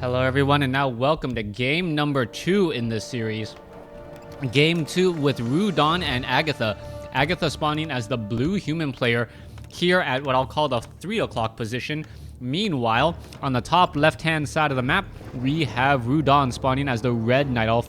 Hello everyone, and now welcome to game number 2 in this series. Game 2 with Rudan and Agatha. Agatha spawning as the blue human player here at what I'll call the 3 o'clock position. Meanwhile, on the top left-hand side of the map, we have Rudan spawning as the red night elf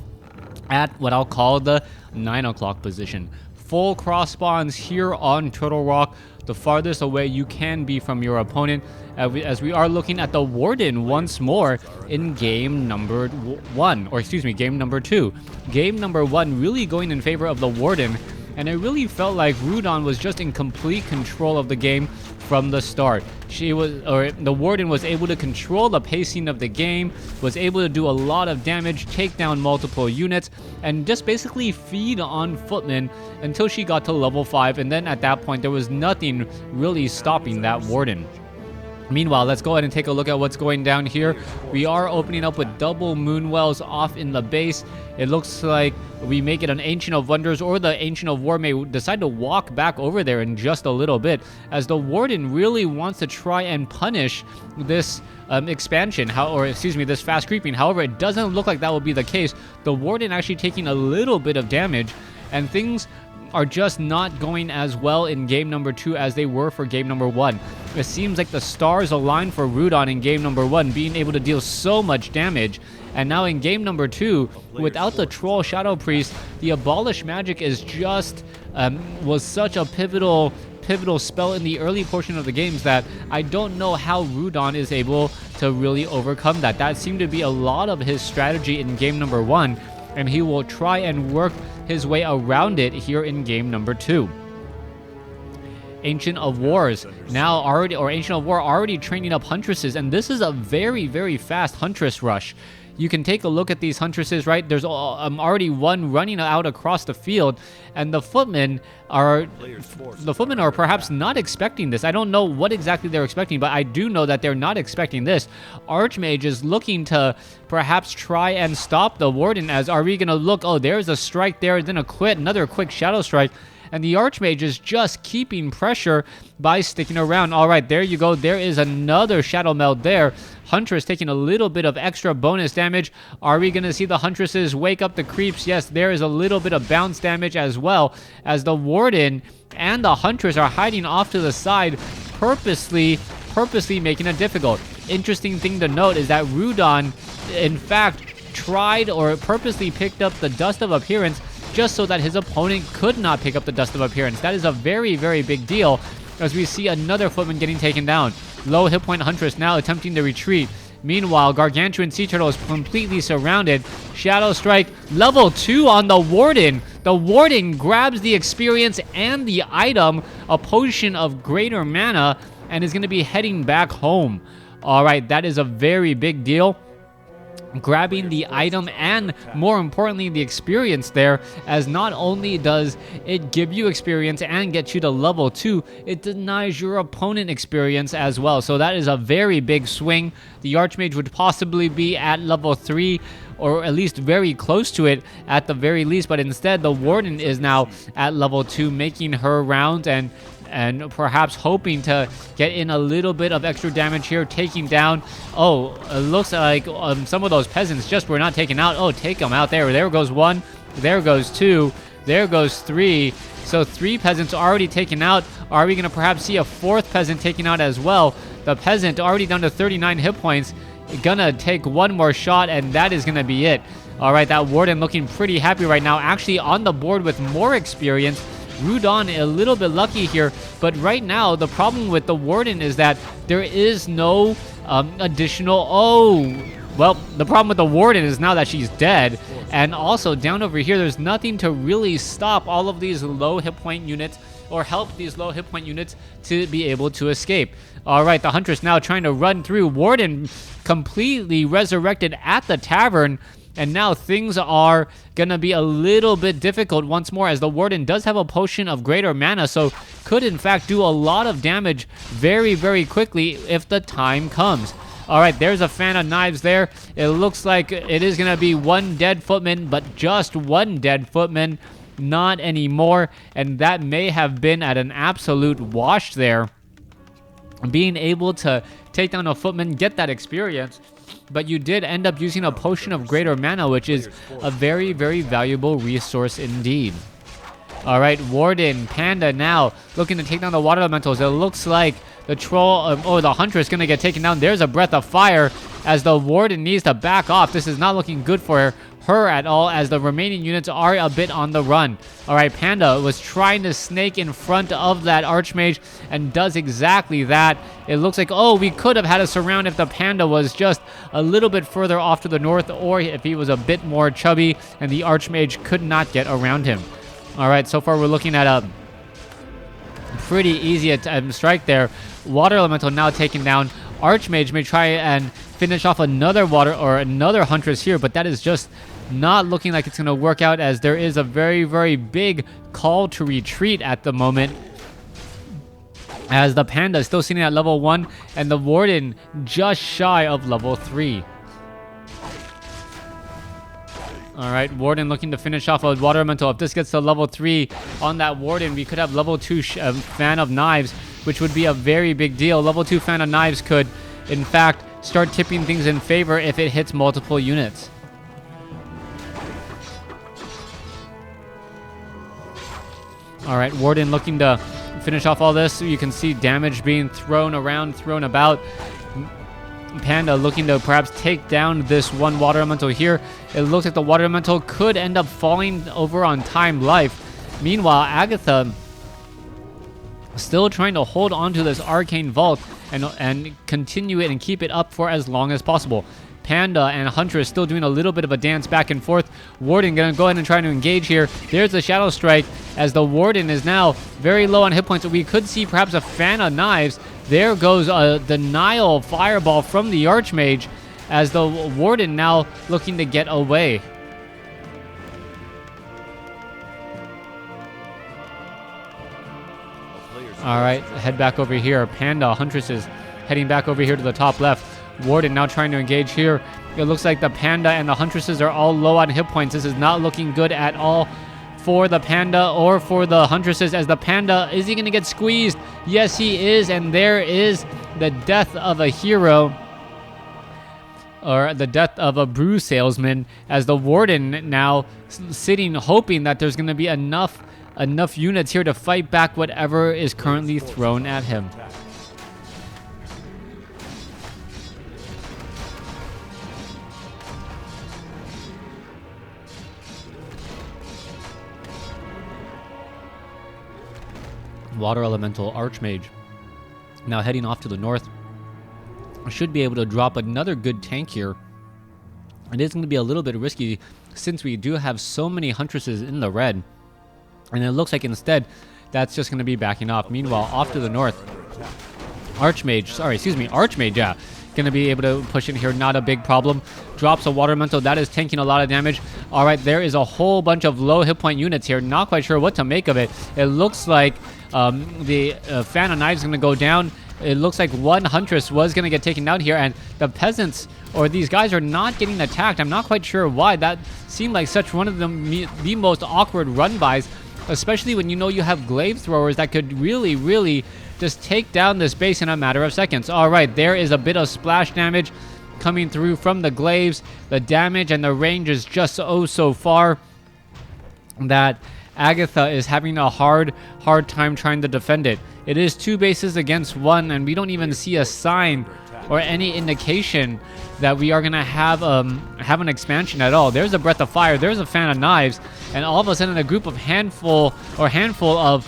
at what I'll call the 9 o'clock position. Full cross spawns here on Turtle Rock, the farthest away you can be from your opponent, as we are looking at the Warden once more in game number 1, or excuse me, game number 2. Game number 1 really going in favor of the Warden, and it really felt like Rudan was just in complete control of the game from the start. The Warden was able to control the pacing of the game, was able to do a lot of damage, take down multiple units, and just basically feed on Footman until she got to level 5, and then at that point there was nothing really stopping that Warden. Meanwhile, let's go ahead and take a look at what's going down here. We are opening up with double Moonwells off in the base. It looks like we make it an Ancient of Wonders, or the Ancient of War may decide to walk back over there in just a little bit, as the Warden really wants to try and punish this expansion, this fast creeping. However, it doesn't look like that will be the case. The Warden actually taking a little bit of damage, and things are just not going as well in game number 2 as they were for game number 1. It seems like the stars aligned for Rudan in game number 1, being able to deal so much damage. And now in game number 2, without the Troll Shadow Priest, the Abolish Magic is just was such a pivotal spell in the early portion of the games that I don't know how Rudan is able to really overcome that. That seemed to be a lot of his strategy in game number 1, and he will try and work his way around it here in game number 2. Ancient of Wars now Ancient of War already training up Huntresses, and this is a very, very fast Huntress rush. You can take a look at these Huntresses, right? There's already one running out across the field, and the Footmen are perhaps not expecting this. I don't know what exactly they're expecting, but I do know that they're not expecting this. Archmage is looking to perhaps try and stop the Warden, as are we going to look? Oh, there's a strike there, then another quick Shadow Strike. And the Archmage is just keeping pressure by sticking around. All right, there you go. There is another Shadow Meld there. Huntress taking a little bit of extra bonus damage. Are we going to see the Huntresses wake up the creeps? Yes, there is a little bit of bounce damage as well, as the Warden and the Huntress are hiding off to the side, purposely making it difficult. Interesting thing to note is that Rudan, in fact, tried or purposely picked up the Dust of Appearance just so that his opponent could not pick up the Dust of Appearance. That is a very, very big deal, as we see another Footman getting taken down. Low hit point Huntress now attempting to retreat. Meanwhile, Gargantuan Sea Turtle is completely surrounded. Shadow Strike, level 2 on the Warden. The Warden grabs the experience and the item, a potion of greater mana, and is going to be heading back home. All right, that is a very big deal. Grabbing the item and, more importantly, the experience there, as not only does it give you experience and get you to level 2, it denies your opponent experience as well. So that is a very big swing. The Archmage would possibly be at level 3, or at least very close to it at the very least, but instead the Warden is now at level 2, making her rounds and perhaps hoping to get in a little bit of extra damage here, taking down. Oh, it looks like some of those peasants just were not taken out. Oh, take them out there. There goes 1. There goes 2. There goes 3. So 3 peasants already taken out. Are we going to perhaps see a 4th peasant taken out as well? The peasant already down to 39 hit points. Gonna take one more shot, and that is going to be it. All right, that Warden looking pretty happy right now. Actually on the board with more experience. Rudan a little bit lucky here, but right now the problem with the Warden is that there is no additional... the problem with the Warden is now that she's dead, and also down over here there's nothing to really stop all of these low hit point units, or help these low hit point units to be able to escape. All right, the Huntress now trying to run through. Warden completely resurrected at the tavern. And now things are going to be a little bit difficult once more, as the Warden does have a potion of greater mana, so could in fact do a lot of damage very, very quickly if the time comes. All right, there's a fan of knives there. It looks like it is going to be one dead Footman, but just one dead Footman, not anymore. And that may have been at an absolute wash there. being able to take down a footman, get that experience. But you did end up using a potion of greater mana, which is a very, very valuable resource indeed. All right, Warden, Panda now looking to take down the water elementals. It looks like the troll, the hunter is going to get taken down. There's a breath of fire as the Warden needs to back off. This is not looking good for her at all, as the remaining units are a bit on the run. All right, Panda was trying to snake in front of that Archmage and does exactly that. It looks like, oh, we could have had a surround if the Panda was just a little bit further off to the north, or if he was a bit more chubby and the Archmage could not get around him. All right, so far we're looking at a pretty easy strike there. Water Elemental now taken down. Archmage may try and finish off another another Huntress here, but that is just not looking like it's going to work out, as there is a very, very big call to retreat at the moment, as the Panda is still sitting at level 1 and the Warden just shy of level 3. All right, Warden looking to finish off a Water Elemental. If this gets to level 3 on that Warden, we could have level 2 Fan of Knives, which would be a very big deal. Level 2 Fan of Knives could, in fact, start tipping things in favor if it hits multiple units. All right, Warden looking to finish off all this. You can see damage being thrown around, thrown about. Panda looking to perhaps take down this one Water Elemental here. It looks like the Water Elemental could end up falling over on Time Life. Meanwhile, Agatha still trying to hold on to this Arcane Vault and continue it and keep it up for as long as possible. Panda and Huntress still doing a little bit of a dance back and forth. Warden going to go ahead and try to engage here. There's the Shadow Strike, as the Warden is now very low on hit points. We could see perhaps a Fan of Knives. There goes a Denial Fireball from the Archmage, as the Warden now looking to get away. All right, head back over here. Panda, Huntress is heading back over here to the top left. Warden now trying to engage here. It looks like the Panda and the Huntresses are all low on hit points. This is not looking good at all for the Panda or for the Huntresses, as the Panda, is he going to get squeezed? Yes, he is, and there is the death of a hero, or the death of a brew salesman, as the Warden now sitting hoping that there's going to be enough units here to fight back whatever is currently thrown at him. Water Elemental Archmage now heading off to the north. Should be able to drop another good tank here. It is going to be a little bit risky since we do have so many Huntresses in the red. And it looks like instead that's just going to be backing off. Meanwhile, off to the north, Archmage, yeah, going to be able to push in here. Not a big problem. Drops a Water Elemental. That is tanking a lot of damage. All right, there is a whole bunch of low hit point units here. Not quite sure what to make of it. It looks like the Fan of Knives is going to go down. It looks like one Huntress was going to get taken out here, and the peasants, or these guys, are not getting attacked. I'm not quite sure why. That seemed like such one of the most awkward run-bys, especially when you know you have glaive throwers that could really, really just take down this base in a matter of seconds. All right, there is a bit of splash damage coming through from the glaives. The damage and the range is just so far that Agatha is having a hard time trying to defend it. It is 2 bases against 1, and we don't even see a sign or any indication that we are going to have an expansion at all. There's a Breath of Fire, there's a Fan of Knives, and all of a sudden a group of handful of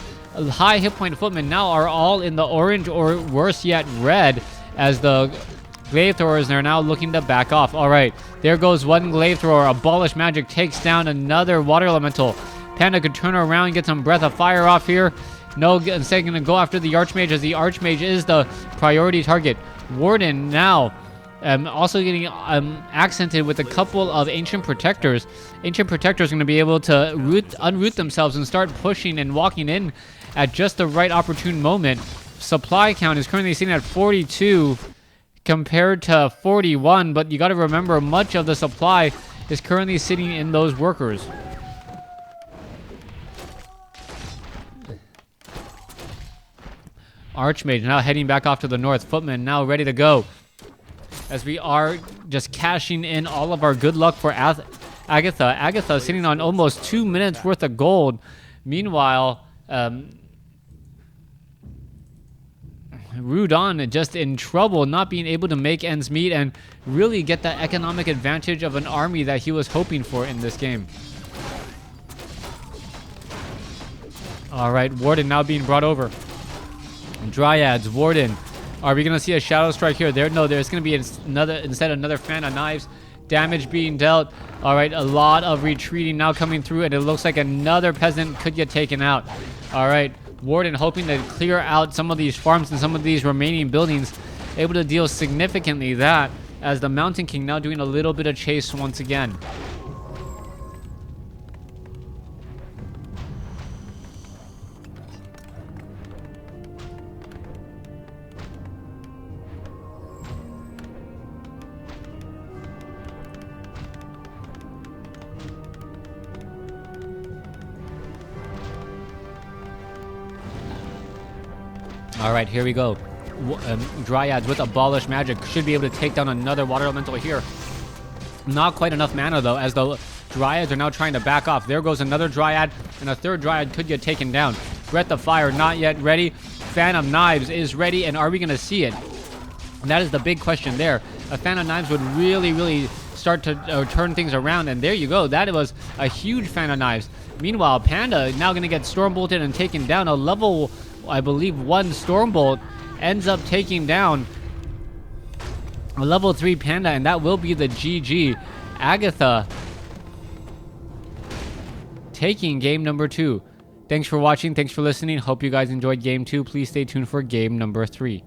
high hit point footmen now are all in the orange, or worse yet, red, as the glaive throwers are now looking to back off. All right, there goes one glaive thrower. Abolish Magic takes down another Water Elemental. Panda could turn around and get some Breath of Fire off here. No, instead going to go after the Archmage, as the Archmage is the priority target. Warden now also getting accented with a couple of Ancient Protectors. Ancient Protectors are going to be able to unroot themselves and start pushing and walking in at just the right opportune moment. Supply count is currently sitting at 42 compared to 41, but you got to remember much of the supply is currently sitting in those workers. Archmage now heading back off to the north. Footman now ready to go. As we are just cashing in all of our good luck for Agatha. Agatha sitting on almost 2 minutes worth of gold. Meanwhile, Rudan just in trouble, not being able to make ends meet and really get the economic advantage of an army that he was hoping for in this game. All right, Warden now being brought over. Dryads, Warden. Are we going to see a Shadow Strike here? No, there's going to be another Fan of Knives. Damage being dealt. All right, a lot of retreating now coming through, and it looks like another peasant could get taken out. All right, Warden hoping to clear out some of these farms and some of these remaining buildings, able to deal significantly that, as the Mountain King now doing a little bit of chase once again. All right, here we go. Dryads with Abolish Magic should be able to take down another Water Elemental here. Not quite enough mana, though, as the Dryads are now trying to back off. There goes another Dryad, and a third Dryad could get taken down. Breath of Fire not yet ready. Fan of Knives is ready, and are we going to see it? And that is the big question there. A Fan of Knives would really start to turn things around, and there you go. That was a huge Fan of Knives. Meanwhile, Panda now going to get Storm Bolted and taken down. A level, I believe, 1 Stormbolt ends up taking down a level 3 Panda, and that will be the GG. Agatha taking game number 2. Thanks for watching. Thanks for listening. Hope you guys enjoyed game 2. Please stay tuned for game number 3.